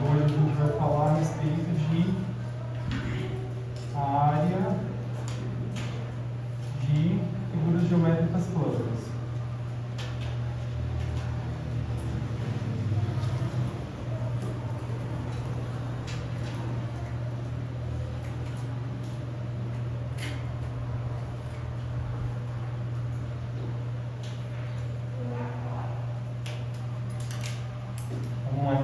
Hoje a gente vai falar a respeito de área de figuras geométricas planas.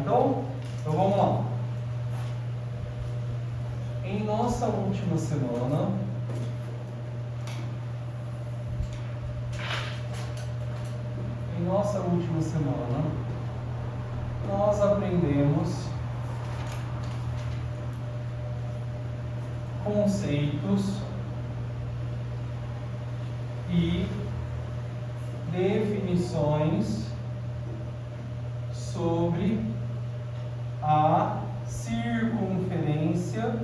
Então vamos lá. Em nossa última semana, nós aprendemos conceitos e definições sobre a circunferência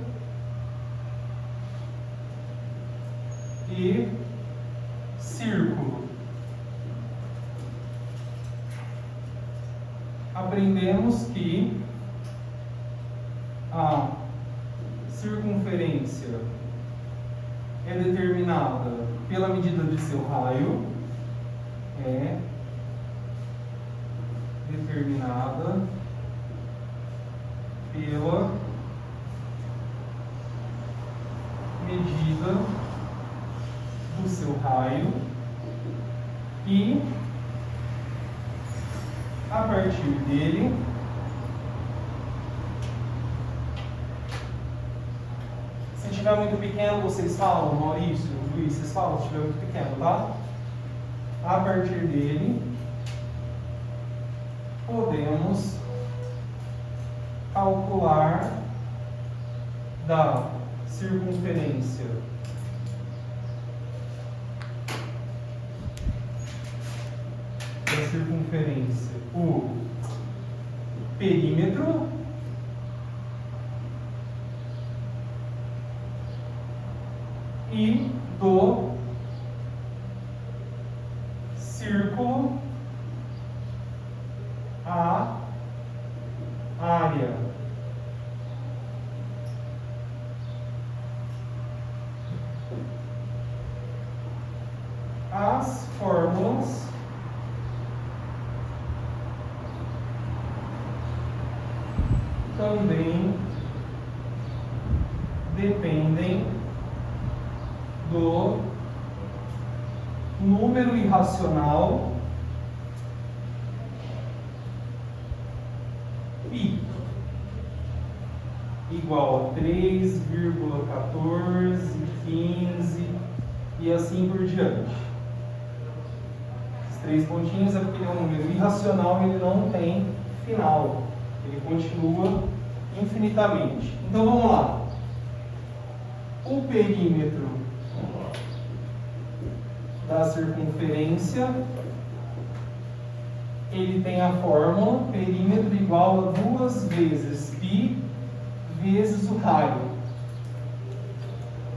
e círculo. Aprendemos que a circunferência é determinada pela medida de seu raio, é determinada pela medida do seu raio e, a partir dele, se tiver muito pequeno, vocês falam, Maurício, Luiz, vocês falam se tiver muito pequeno, tá? A partir dele, podemos calcular da circunferência o perímetro e do círculo a área. As fórmulas também dependem do número irracional π, igual a 3,1415 e assim por diante. Esses 3 pontinhos é porque ele é um número irracional e ele não tem final. Ele continua infinitamente. Então vamos lá. O perímetro da circunferência, ele tem a fórmula perímetro igual a 2 vezes π vezes o raio.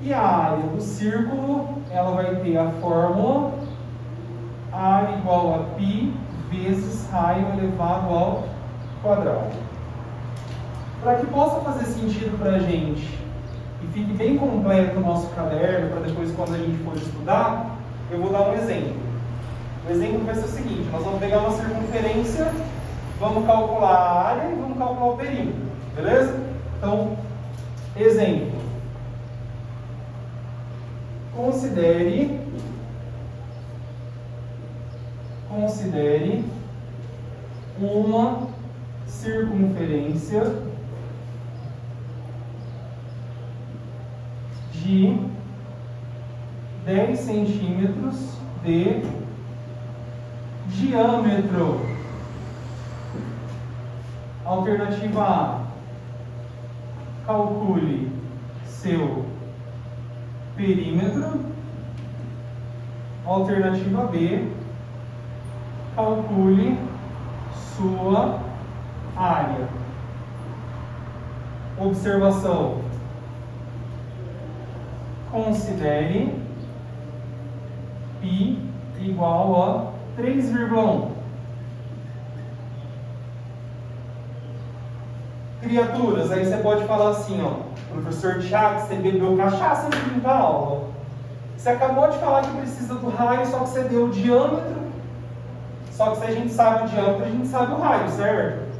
E a área do círculo, ela vai ter a fórmula A igual a π vezes raio elevado ao quadrado. Para que possa fazer sentido para a gente e fique bem completo o nosso caderno, para depois, quando a gente for estudar, eu vou dar um exemplo. O exemplo vai ser o seguinte: nós vamos pegar uma circunferência, vamos calcular a área e vamos calcular o perímetro, beleza? Então, exemplo. Considere uma circunferência de 10 centímetros de diâmetro. Alternativa A: calcule seu perímetro. Alternativa B: calcule sua área. Observação: considere π igual a 3,1. Criaturas, aí você pode falar assim, ó, professor Tiago, você bebeu cachaça no da aula. Você acabou de falar que precisa do raio, só que você deu o diâmetro. Só que se a gente sabe o diâmetro, a gente sabe o raio, certo?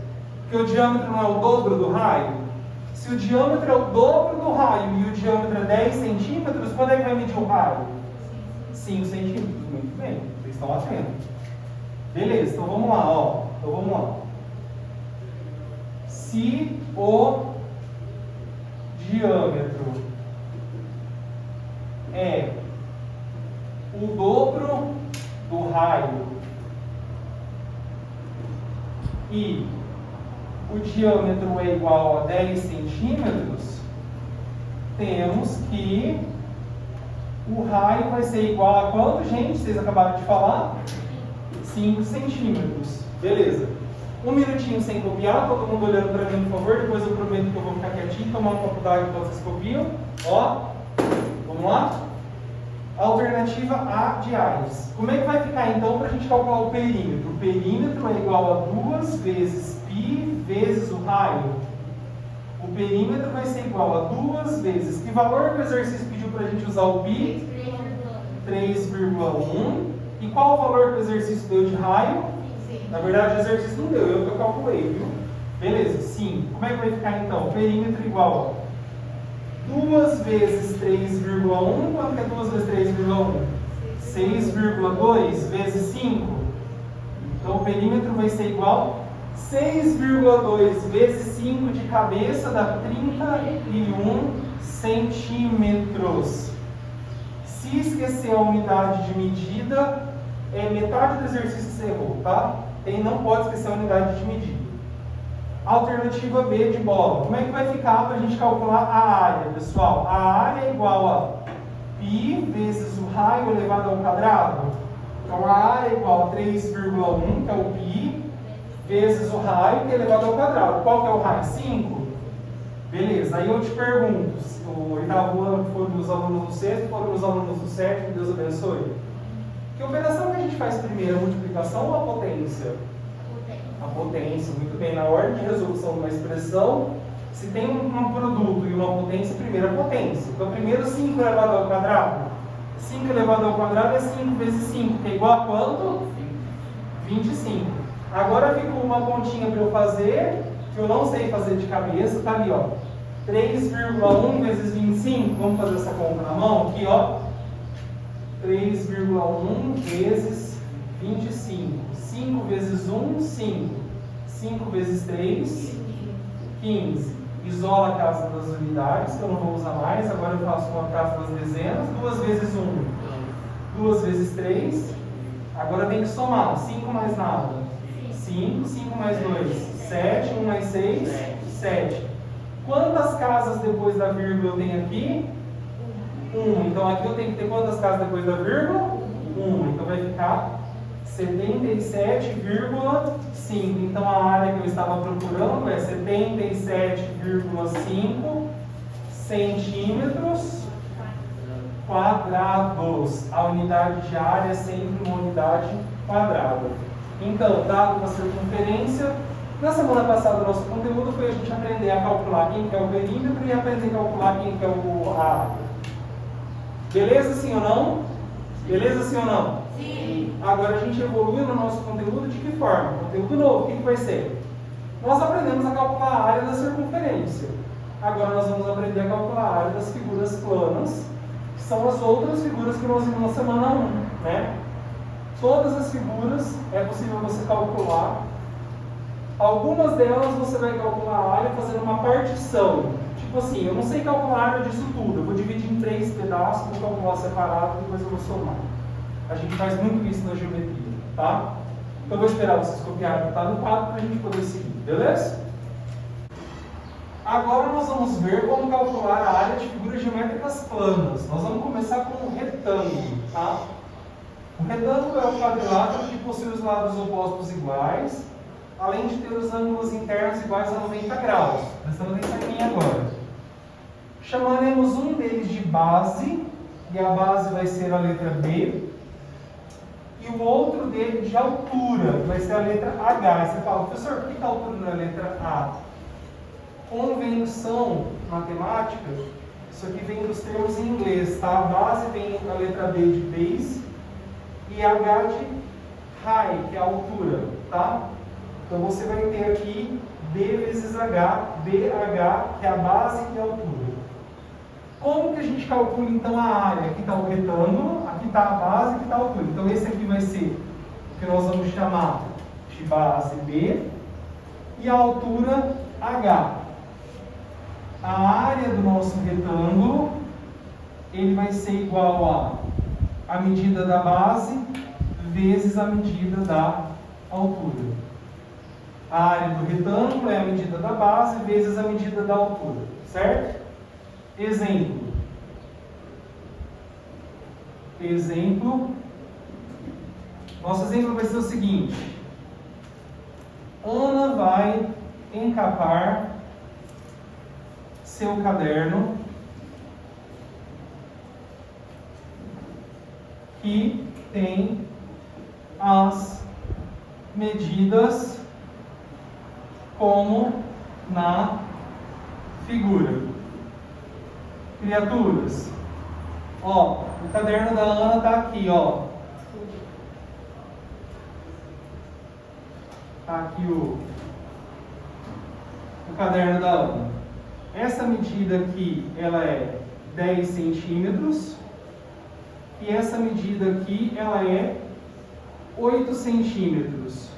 Porque o diâmetro não é o dobro do raio. Se o diâmetro é o dobro do raio e o diâmetro é 10 centímetros, quando é que vai medir o raio? 5 centímetros. Muito bem, vocês estão atentos. Beleza, então vamos lá, ó. Então vamos lá. Se o diâmetro é o dobro do raio e o diâmetro é igual a 10 centímetros, temos que o raio vai ser igual a quanto, gente? Vocês acabaram de falar? 5 centímetros. Beleza. Um minutinho sem copiar, todo mundo olhando para mim, por favor. Depois eu prometo que eu vou ficar quietinho, tomar um copo d'água enquanto vocês copiam. Ó, vamos lá? Alternativa A de Ares. Como é que vai ficar então para a gente calcular o perímetro? O perímetro é igual a 2 vezes π vezes o raio. O perímetro vai ser igual a 2 vezes. Que valor que o exercício pediu para a gente usar o π? 3,1. E qual o valor que o exercício deu de raio? Na verdade, o exercício não deu, eu que calculei, viu? Beleza, sim. Como é que vai ficar então? O perímetro igual a 2 vezes 3,1. Quanto que é 2 vezes 3,1? 6,2 vezes 5. Então, o perímetro vai ser igual a 6,2 vezes 5 de cabeça dá 31 centímetros. Se esquecer a unidade de medida, é metade do exercício que você errou, tá? Ele não pode esquecer a unidade de medida. Alternativa B de bola. Como é que vai ficar para a gente calcular a área, pessoal? A área é igual a π vezes o raio elevado ao quadrado. Então, a área é igual a 3,1, que é o π, vezes o raio, que é elevado ao quadrado. Qual que é o raio? 5? Beleza. Aí eu te pergunto, o oitavo ano que foram os alunos do sexto, foram os alunos do sétimo, Deus abençoe. Que operação que a gente faz primeiro? A multiplicação ou a potência? A potência. Muito bem. Na ordem de resolução de uma expressão, se tem um produto e uma potência, primeiro a potência. Então, primeiro 5 elevado ao quadrado. 5 elevado ao quadrado é 5 vezes 5, que é igual a quanto? 25. Agora ficou uma continha para eu fazer, que eu não sei fazer de cabeça, tá ali, ó. 3,1 vezes 25, vamos fazer essa conta na mão? Aqui, ó. 3,1 vezes 25. 5 vezes 1, 5. 5 vezes 3, 15. Isola a casa das unidades, que eu não vou usar mais. Agora eu faço com a casa das dezenas. 2 vezes 1, 2 vezes 3. Agora tem que somar. 5 mais nada. 5. 5 mais 2, 7. 1 mais 6, 7. Quantas casas depois da vírgula eu tenho aqui? 1. Então aqui eu tenho que ter quantas casas depois da vírgula? 1. Então vai ficar 77,5. Então a área que eu estava procurando é 77,5 centímetros quadrados. A unidade de área é sempre uma unidade quadrada. Então, dado uma circunferência, na semana passada o nosso conteúdo foi a gente aprender a calcular quem que é o perímetro e aprender a calcular quem que é a área. Beleza, sim ou não? Beleza, sim ou não? Sim. Agora a gente evoluiu no nosso conteúdo de que forma? Conteúdo novo, o que vai ser? Nós aprendemos a calcular a área da circunferência. Agora nós vamos aprender a calcular a área das figuras planas, que são as outras figuras que nós vimos na semana 1, né? Todas as figuras é possível você calcular. Algumas delas você vai calcular a área fazendo uma partição. Tipo assim, eu não sei calcular a área disso tudo. Eu vou dividir em 3 pedaços, vou calcular separado e depois eu vou somar. A gente faz muito isso na geometria, tá? Então eu vou esperar vocês copiarem o que está no quadro para a gente poder seguir, beleza? Agora nós vamos ver como calcular a área de figuras geométricas planas. Nós vamos começar com um retângulo, tá? O retângulo é o quadrilátero que possui os lados opostos iguais, além de ter os ângulos internos iguais a 90 graus. Prestando atenção aqui agora. Chamaremos um deles de base, e a base vai ser a letra B, e o outro dele de altura, que vai ser a letra H. Aí você fala, professor, por que a altura não é a letra A? Convenção matemática, isso aqui vem dos termos em inglês, tá? A base vem a letra B de base e H de high, que é a altura, tá? Então você vai ter aqui B vezes H, BH, que é a base e a altura. Como que a gente calcula então a área? Aqui está o retângulo, aqui está a base, aqui está a altura. Então esse aqui vai ser o que nós vamos chamar de base B e a altura H. A área do nosso retângulo, ele vai ser igual a medida da base vezes a medida da altura. A área do retângulo é a medida da base vezes a medida da altura, certo? Exemplo. Nosso exemplo vai ser o seguinte. Ana vai encapar seu caderno que tem as medidas como na figura. Criaturas, ó, o caderno da Ana está aqui, ó. Tá aqui o caderno da Ana. Essa medida aqui, ela é 10 centímetros. E essa medida aqui, ela é 8 centímetros.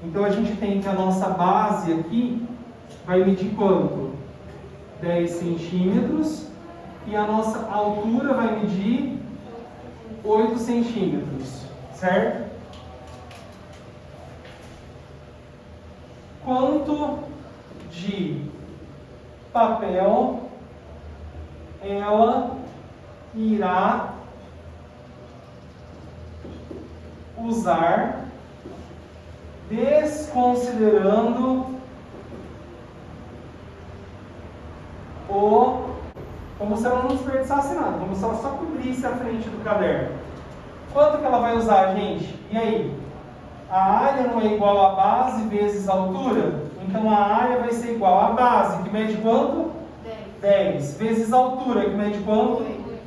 Então a gente tem que a nossa base aqui vai medir quanto? 10 centímetros. E a nossa altura vai medir 8 centímetros. Certo? Quanto de papel ela irá usar, desconsiderando como se ela não desperdiçasse nada, como se ela só cobrisse a frente do caderno. Quanto que ela vai usar, gente? E aí? A área não é igual a base vezes a altura? Então a área vai ser igual à base, que mede quanto? 10. Vezes a altura, que mede quanto? 8.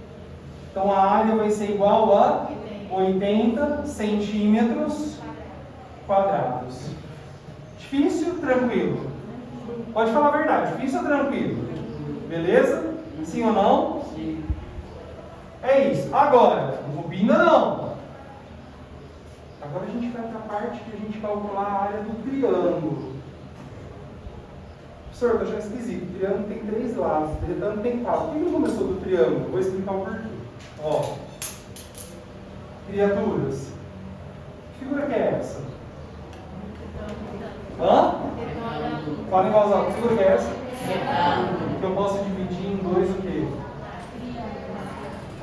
Então a área vai ser igual a 80 centímetros quadrados. Difícil? Tranquilo? Pode falar a verdade. Difícil ou tranquilo? Beleza? Sim ou não? Sim. É isso. Agora, não combina não. Agora a gente vai para a parte que a gente calcular a área do triângulo. Professor, eu achei esquisito. O triângulo tem 3 lados, o retângulo tem 4. Por que não começou do triângulo? Vou explicar o porquê. Ó. Criaturas. Que figura que é essa? Hã? Fala em voz alta. Que figura que é essa? Que eu posso dividir em 2 o quê?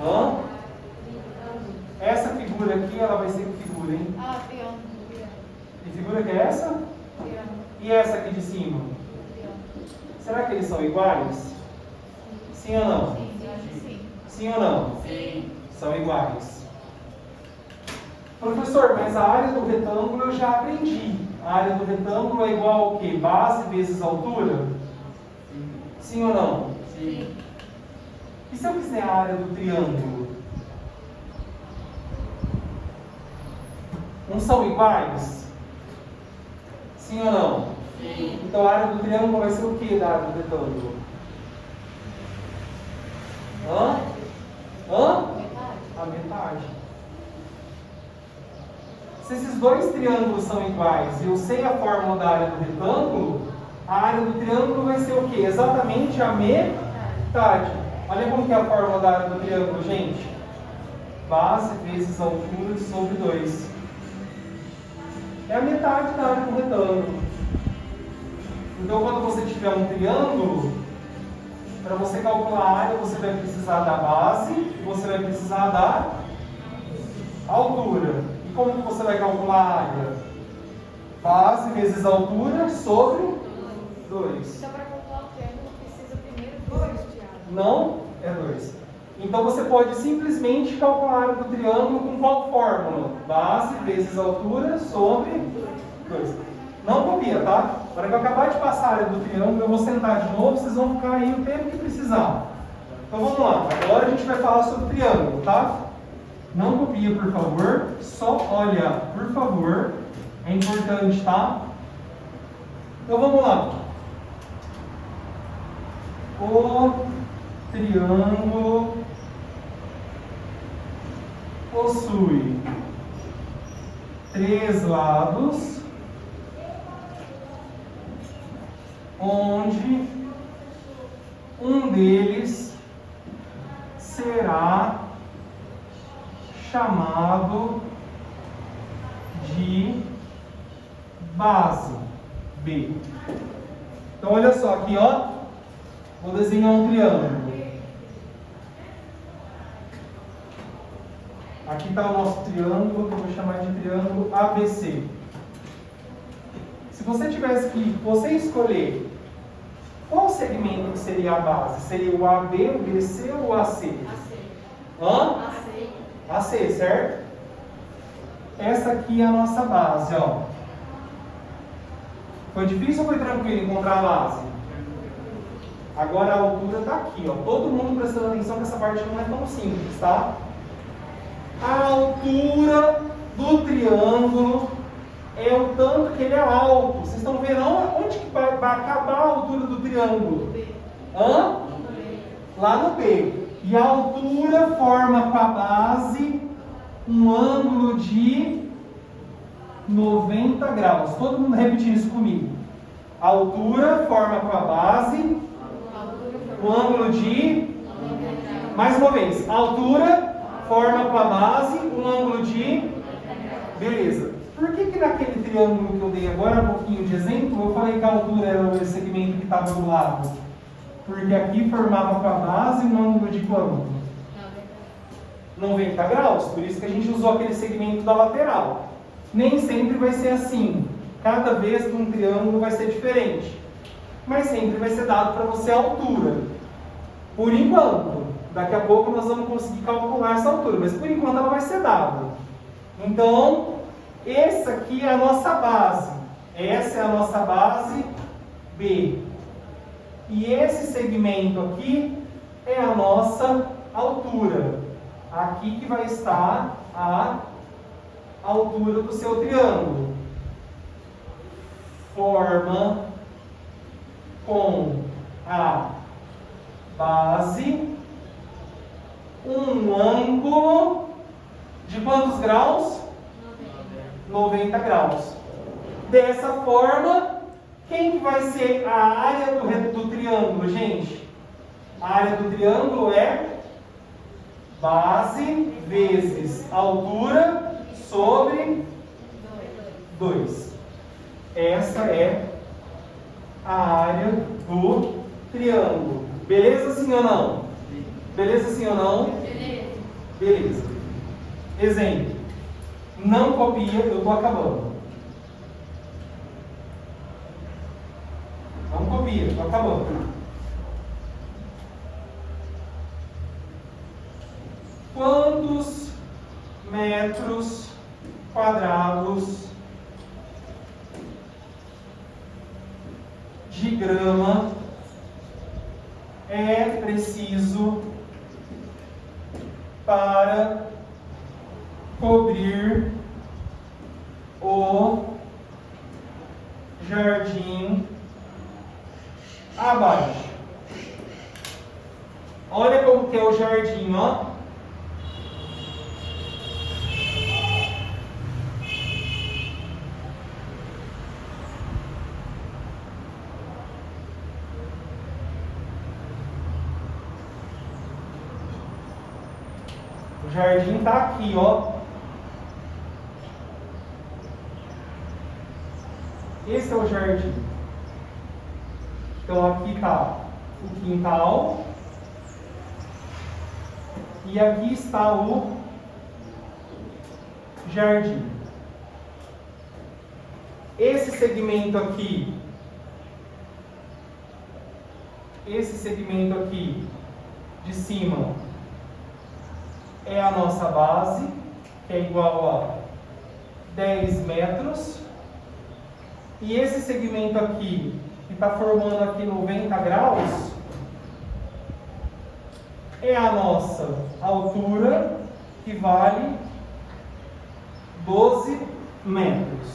Hã? Essa figura aqui, ela vai ser que figura, hein? Triângulo. Que figura que é essa? Triângulo. E essa aqui de cima? Será que eles são iguais? Sim ou não? Sim, eu acho que sim. Sim ou não? Sim. São iguais. Professor, mas a área do retângulo eu já aprendi. A área do retângulo é igual ao quê? Base vezes altura? Sim ou não? Sim. E se eu fizer a área do triângulo? Não são iguais? Sim ou não? Sim. Então a área do triângulo vai ser o que da área do retângulo? Hã? Metade. A metade. Se esses dois triângulos são iguais e eu sei a fórmula da área do retângulo, a área do triângulo vai ser o que? Exatamente a metade. Olha como que é a fórmula da área do triângulo, gente. Base vezes altura sobre 2. É a metade da área do retângulo. Então, quando você tiver um triângulo, para você calcular a área, você vai precisar da base e você vai precisar da altura. E como que você vai calcular a área? Base vezes altura sobre 2. Então, para calcular o triângulo, precisa primeiro 2, Thiago. Não é 2. Então você pode simplesmente calcular a área do triângulo com qual fórmula? Base vezes altura sobre 2. Não copia, tá? Na hora que eu acabar de passar a área do triângulo, eu vou sentar de novo, vocês vão ficar aí o tempo que precisar. Então vamos lá, agora a gente vai falar sobre triângulo, tá? Não copia, por favor, só olha, por favor, é importante, tá? Então vamos lá. O triângulo possui 3 lados, onde um deles será chamado de base B. Então olha só aqui, ó, vou desenhar um triângulo. Aqui está o nosso triângulo, que eu vou chamar de triângulo ABC. Se você tivesse que você escolher qual segmento que seria a base, seria o AB, o BC ou o AC? AC. Hã? AC. AC, certo? Essa aqui é a nossa base, ó. Foi difícil ou foi tranquilo encontrar a base? Agora a altura está aqui, ó. Todo mundo prestando atenção que essa parte não é tão simples, tá? A altura do triângulo é o tanto que ele é alto. Vocês estão vendo onde que vai acabar a altura do triângulo? B. Hã? B. Lá no B. E a altura forma com a base um ângulo de 90 graus. Todo mundo repetindo isso comigo. A altura forma com a base um ângulo de... Mais uma vez. A altura forma com a base um ângulo de... Beleza. Por que naquele triângulo que eu dei agora, um pouquinho de exemplo, eu falei que a altura era o segmento que estava do lado? Porque aqui formava com a base um ângulo de quanto? 90 graus. Por isso que a gente usou aquele segmento da lateral. Nem sempre vai ser assim. Cada vez que um triângulo vai ser diferente. Mas sempre vai ser dado para você a altura. Por enquanto. Daqui a pouco nós vamos conseguir calcular essa altura. Mas por enquanto ela vai ser dada. Então... essa aqui é a nossa base. Essa é a nossa base B. E esse segmento aqui é a nossa altura. Aqui que vai estar a altura do seu triângulo. Forma com a base um ângulo de quantos graus? 90 graus. Dessa forma, quem que vai ser a área do triângulo, gente? A área do triângulo é base vezes altura sobre 2. Essa é a área do triângulo. Beleza, sim ou não? Beleza, sim ou não? Beleza. Exemplo. Não copia, eu estou acabando. Não copia, estou acabando. Quantos metros quadrados de grama é preciso para cobrir o jardim abaixo? Olha como que é o jardim, ó. O jardim está aqui, ó. Esse é o jardim. Então aqui está o quintal. E aqui está o jardim. Esse segmento aqui de cima é a nossa base, que é igual a 10 metros. E esse segmento aqui, que está formando aqui 90 graus, é a nossa altura, que vale 12 metros.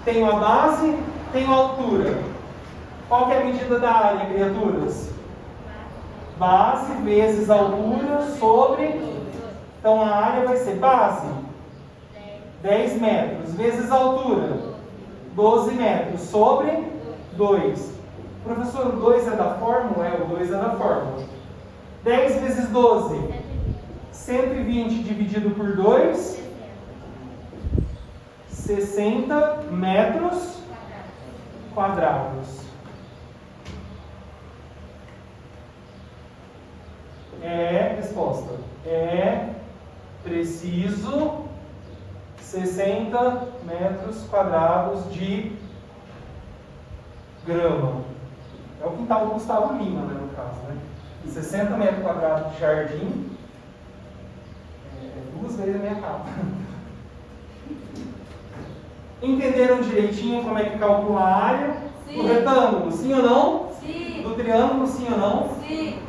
Tenho a base, tenho a altura. Qual que é a medida da área, criaturas? Base vezes altura sobre... Então a área vai ser base, 10 metros, vezes altura, 12 metros, sobre 2. Professor, o 2 é da fórmula? É, o 2 é da fórmula. 10 vezes 12, 120 dividido por 2, 60 metros quadrados. Resposta. É preciso 60 metros quadrados de grama. É o quintal do Gustavo Lima, né, no caso, né? 60 metros quadrados de jardim é 2 vezes a minha casa. Entenderam direitinho como é que calcula a área? Sim. Do retângulo, sim ou não? Sim. Do triângulo, sim ou não? Sim.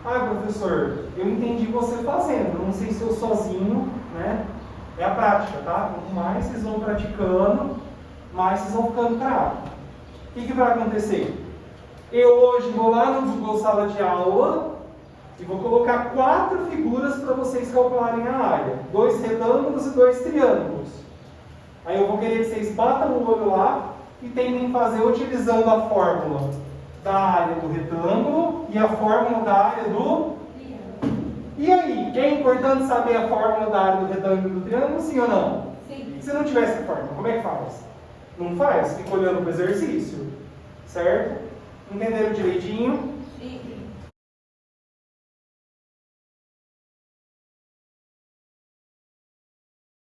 Ah, professor, eu entendi você fazendo, não sei se eu sozinho, né? É a prática, tá? Quanto mais vocês vão praticando, mais vocês vão ficando craque. O que vai acontecer? Eu hoje vou lá no Google Sala de Aula e vou colocar 4 figuras para vocês calcularem a área. 2 retângulos e 2 triângulos. Aí eu vou querer que vocês batam o olho lá e tentem fazer utilizando a fórmula da área do retângulo e a fórmula da área do... E aí, é importante saber a fórmula da área do retângulo e do triângulo, sim ou não? Sim. Se não tivesse a fórmula, como é que faz? Não faz? Fica olhando para o exercício. Certo? Entenderam direitinho? Sim.